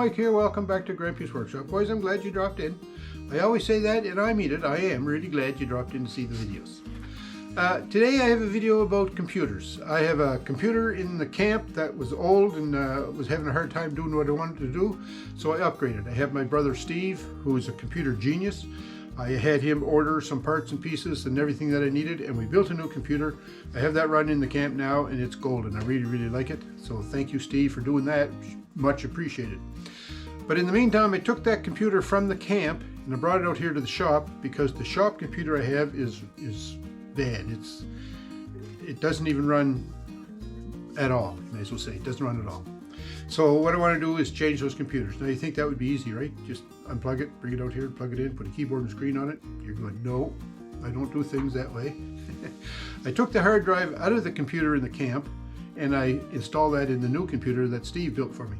Mike here, welcome back to Grampie's Workshop. Boys, I'm glad you dropped in. I always say that and I mean it. I am really glad you dropped in to see the videos. Today I have a video about computers. I have a computer in the camp that was old and was having a hard time doing what I wanted to do, so I upgraded. I have my brother Steve, who is a computer genius. I had him order some parts and pieces and everything that I needed, and we built a new computer. I have that running in the camp now, and it's golden. I really like it. So thank you, Steve, for doing that. Much appreciated. But in the meantime, I took that computer from the camp and I brought it out here to the shop because the shop computer I have is bad. It doesn't even run at all. You may as well say it doesn't run at all. So what I want to do is change those computers. Now you think that would be easy, right? Just unplug it, bring it out here, plug it in, put a keyboard and screen on it. You're going, no, I don't do things that way. I took the hard drive out of the computer in the camp and I installed that in the new computer that Steve built for me.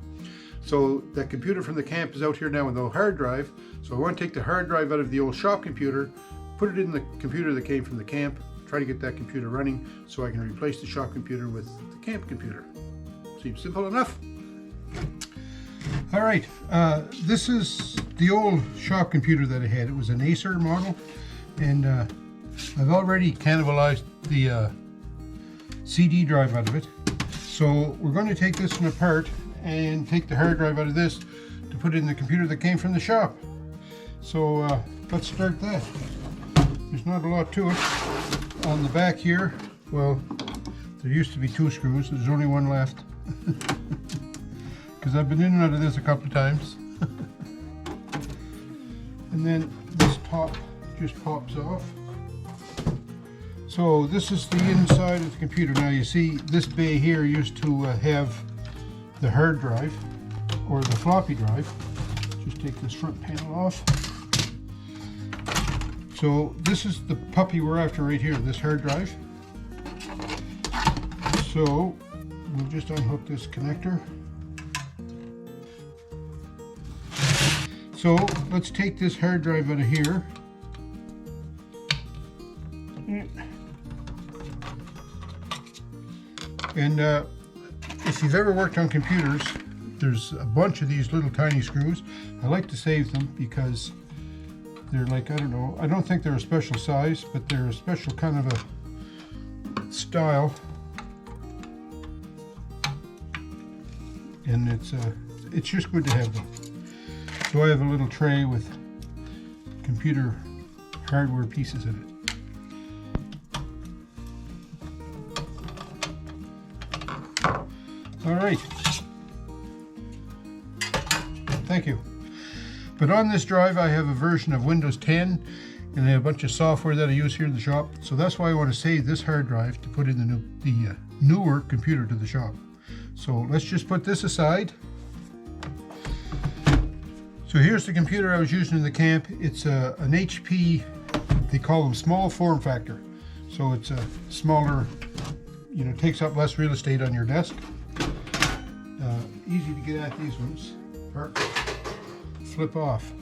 So that computer from the camp is out here now with no hard drive. So I want to take the hard drive out of the old shop computer, put it in the computer that came from the camp, try to get that computer running so I can replace the shop computer with the camp computer. Seems simple enough. All right, this is the old shop computer that I had. It was an Acer model, and I've already cannibalized the CD drive out of it. So we're going to take this one apart and take the hard drive out of this to put it in the computer that came from the shop. So let's start that. There's not a lot to it. On the back here, well, there used to be 2 screws. There's only one left. Because I've been in and out of this a couple of times. And then this top just pops off. So this is the inside of the computer. Now you see this bay here used to have the hard drive or the floppy drive. Just take this front panel off. So this is the puppy we're after right here, this hard drive. So we'll just unhook this connector. So let's take this hard drive out of here. And if you've ever worked on computers, there's a bunch of these little tiny screws. I like to save them because they're like, I don't know, I don't think they're a special size, but they're a special kind of a style. And it's just good to have them. So I have a little tray with computer hardware pieces in it. All right. Thank you. But on this drive I have a version of Windows 10 and I have a bunch of software that I use here in the shop. So that's why I want to save this hard drive to put in the newer computer to the shop. So let's just put this aside. So here's the computer I was using in the camp. It's an HP, they call them small form factor. So it's a smaller, you know, takes up less real estate on your desk. Easy to get at these ones. Flip off.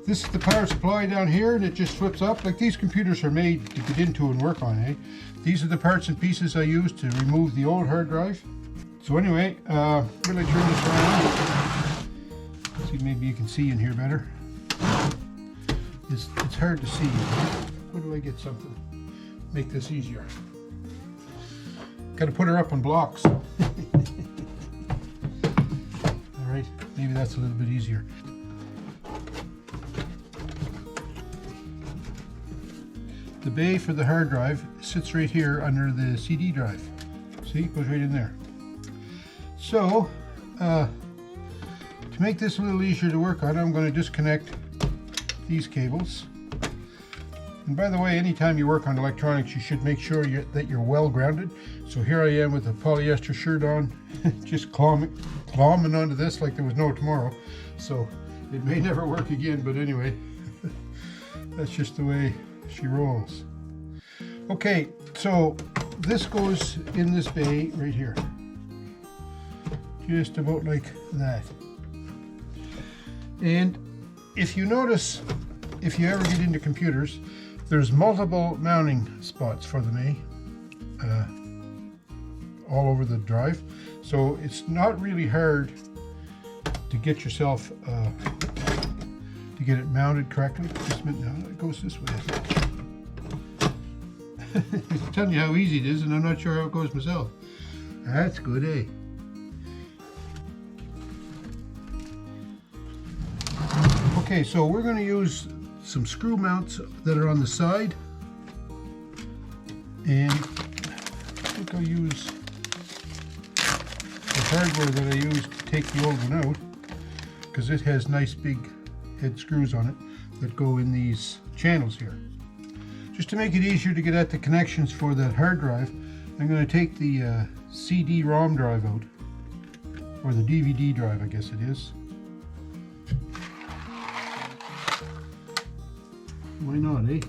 This is the power supply down here and it just flips up. Like these computers are made to get into and work on, eh? These are the parts and pieces I use to remove the old hard drive. So anyway, will I turn this around? See, maybe you can see in here better. It's hard to see. Where do I get something? Make this easier. Got to put her up on blocks. Alright, maybe that's a little bit easier. The bay for the hard drive sits right here under the CD drive. See, it goes right in there. So, to make this a little easier to work on, I'm going to disconnect these cables. And by the way, anytime you work on electronics, you should make sure that you're well grounded. So here I am with a polyester shirt on, just clombing onto this like there was no tomorrow. So it may never work again, but anyway, that's just the way she rolls. Okay, so this goes in this bay right here. Just about like that. And if you notice, if you ever get into computers, there's multiple mounting spots for them, all over the drive. So it's not really hard to get yourself to get it mounted correctly. Just a minute now, it goes this way. I'm telling you how easy it is, and I'm not sure how it goes myself. That's good, eh? Okay, so we're going to use some screw mounts that are on the side, and I think I'll use the hardware that I used to take the old one out, because it has nice big head screws on it that go in these channels here. Just to make it easier to get at the connections for that hard drive, I'm going to take the CD-ROM drive out, or the DVD drive I guess it is. Why not, eh?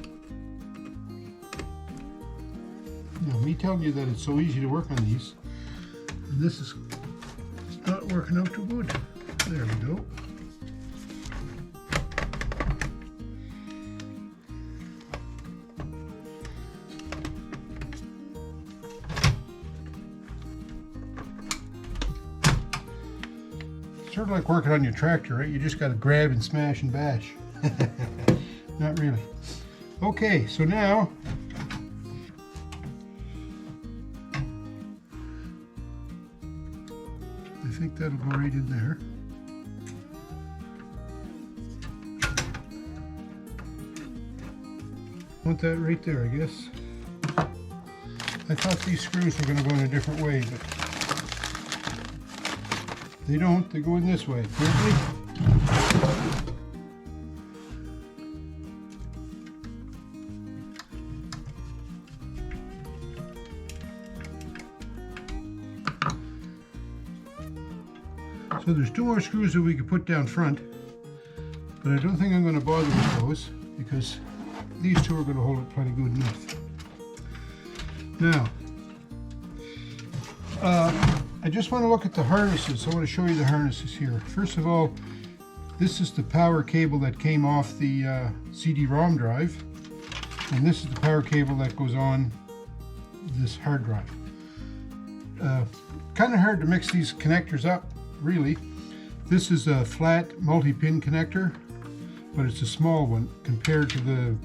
Now, me telling you that it's so easy to work on these, and this is not working out too good. There we go. Sort of like working on your tractor, right? You just got to grab and smash and bash. Not really. Okay, so now I think that'll go right in there. Want that right there, I guess. I thought these screws were going to go in a different way, but they don't. They go in this way. Apparently. So there's two more screws that we could put down front, but I don't think I'm going to bother with those because these two are going to hold it plenty good enough. Now, I just want to look at the harnesses. I want to show you the harnesses here. First of all, this is the power cable that came off the CD-ROM drive, and this is the power cable that goes on this hard drive. Kind of hard to mix these connectors up, really. This is a flat multi-pin connector, but it's a small one compared to the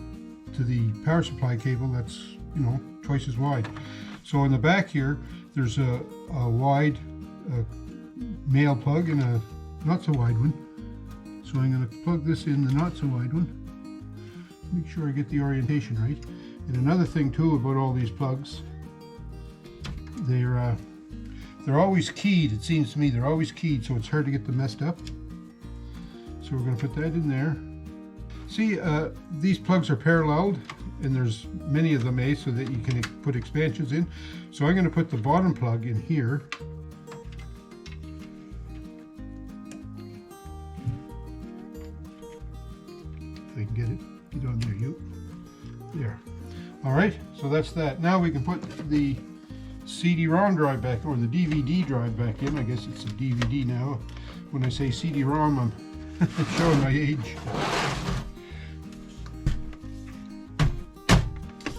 power supply cable that's, you know, twice as wide. So on the back here, there's a wide male plug and a not so wide one. So I'm going to plug this in the not so wide one. Make sure I get the orientation right. And another thing too about all these plugs, they're always keyed. It seems to me they're always keyed, so it's hard to get them messed up. So we're going to put that in there. See, these plugs are paralleled, and there's many of them, so that you can put expansions in. So I'm going to put the bottom plug in here. If I can get it, get on there, you. There. All right, so that's that. Now we can put the CD-ROM drive back, or the DVD drive back in. I guess it's a DVD now. When I say CD-ROM, I'm showing my age.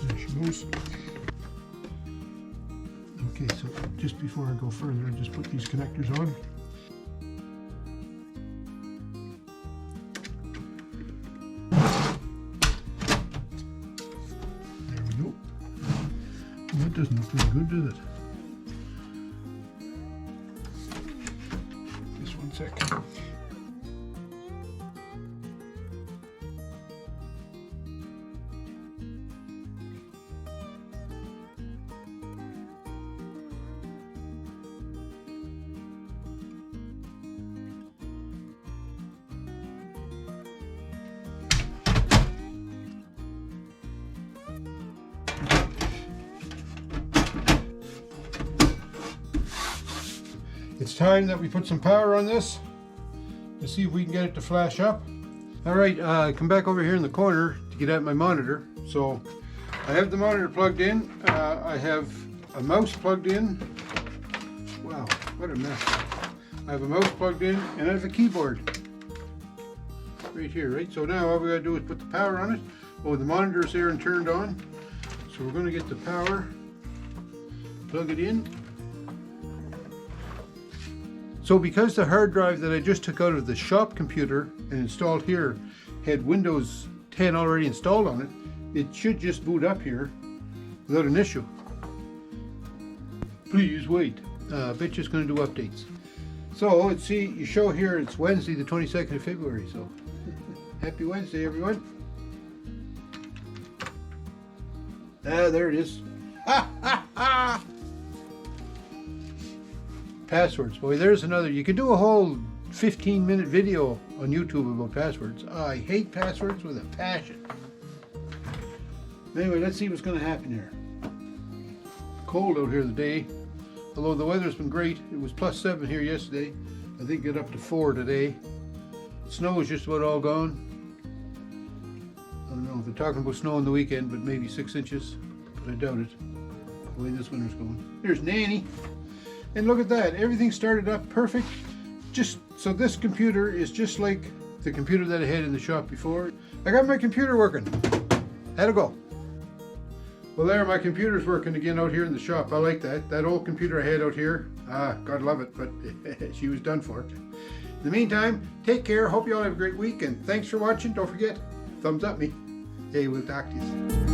There she goes. Okay, so just before I go further, I just put these connectors on. There we go. Well, that doesn't look very good, does it? Just 1 second. It's time that we put some power on this to see if we can get it to flash up. All right, come back over here in the corner to get at my monitor. So I have the monitor plugged in. I have a mouse plugged in. Wow, what a mess. I have a mouse plugged in and I have a keyboard right here, right? So now all we gotta do is put the power on it. Oh, the monitor's there and turned on. So we're gonna get the power, plug it in. So because the hard drive that I just took out of the shop computer and installed here had Windows 10 already installed on it, it should just boot up here without an issue. Please wait. I bet you it's going to do updates. So let's see, you show here it's Wednesday the 22nd of February, so happy Wednesday everyone. There it is. Passwords. Boy, there's another. You could do a whole 15-minute video on YouTube about passwords. I hate passwords with a passion. Anyway, let's see what's going to happen here. Cold out here today, although the weather's been great. It was +7 here yesterday. I think it got up to 4 today. Snow is just about all gone. I don't know if they're talking about snow on the weekend, but maybe 6 inches, but I doubt it, the way this winter's going. There's Nanny. And look at that, everything started up perfect. Just so this computer is just like the computer that I had in the shop before. I got my computer working. How'd it go? Well, there, my computer's working again out here in the shop. I like that. That old computer I had out here, God love it, but she was done for. In the meantime, take care. Hope you all have a great week, and thanks for watching. Don't forget, thumbs up me. Hey, we'll talk to you soon.